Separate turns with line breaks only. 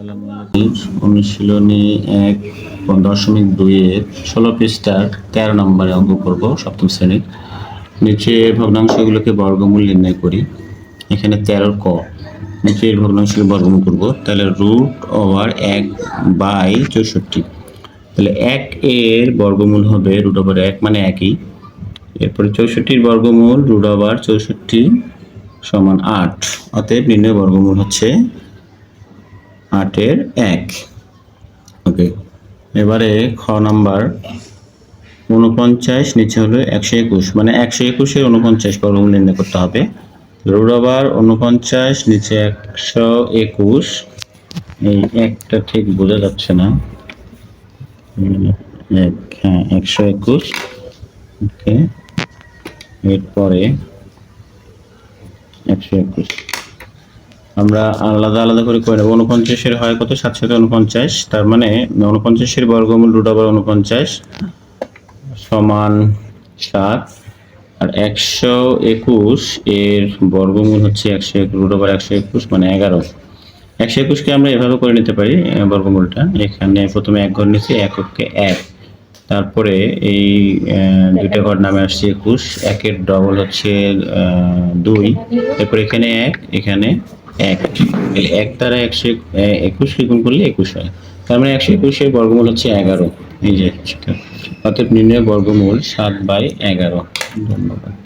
অনুশীলনী 1.2-এর 16 পৃষ্ঠার 13 নম্বরে অঙ্ক করব সপ্তম শ্রেণীর। নিচে ভগ্নাংশগুলোকে বর্গমূল নির্ণয় করি। এখানে 13 ক নিচের ভগ্নাংশকে বর্গমূল করব, তাহলে √1/64। তাহলে 1 এর বর্গমূল হবে √1 মানে একই। এরপরে 64-র বর্গমূল √64 সমান 8। অতএব নির্ণয় বর্গমূল হচ্ছে 8-এর 1। ওকে, এবারে খ নাম্বার 49 নিচে হলো 121, মানে 121-এর 49 বর্গমূল নির্ণয় করতে হবে। √49 নিচে 121, এই একটা ঠিক বোঝা যাচ্ছে না। হ্যাঁ 121। ওকে, এরপরে 121 আমরা আলাদা আলাদা করে নেব। 49-এর হয় কত? 7 × 49, তার মানে 49-এর বর্গমূল √49 সমান 7, আর 121 এর বর্গমূল হচ্ছে 121 মানে 11। 121-কে আমরা এভাবে করে নিতে পারি বর্গমূলটা। এখানে প্রথমে এক ঘর নিচ্ছি, এককে 1, তারপরে এই দুইটা ঘর নামে আসছে 21, 1-এর ডবল হচ্ছে 2, এরপর এখানে 1, এখানে 1, 1 দ্বারা 121 গুণ করলে 21 হয়। তার মানে 121-এর বর্গমূল হচ্ছে 11। এই যে অতএব নির্ণয় বর্গমূল 7/11। ধন্যবাদ।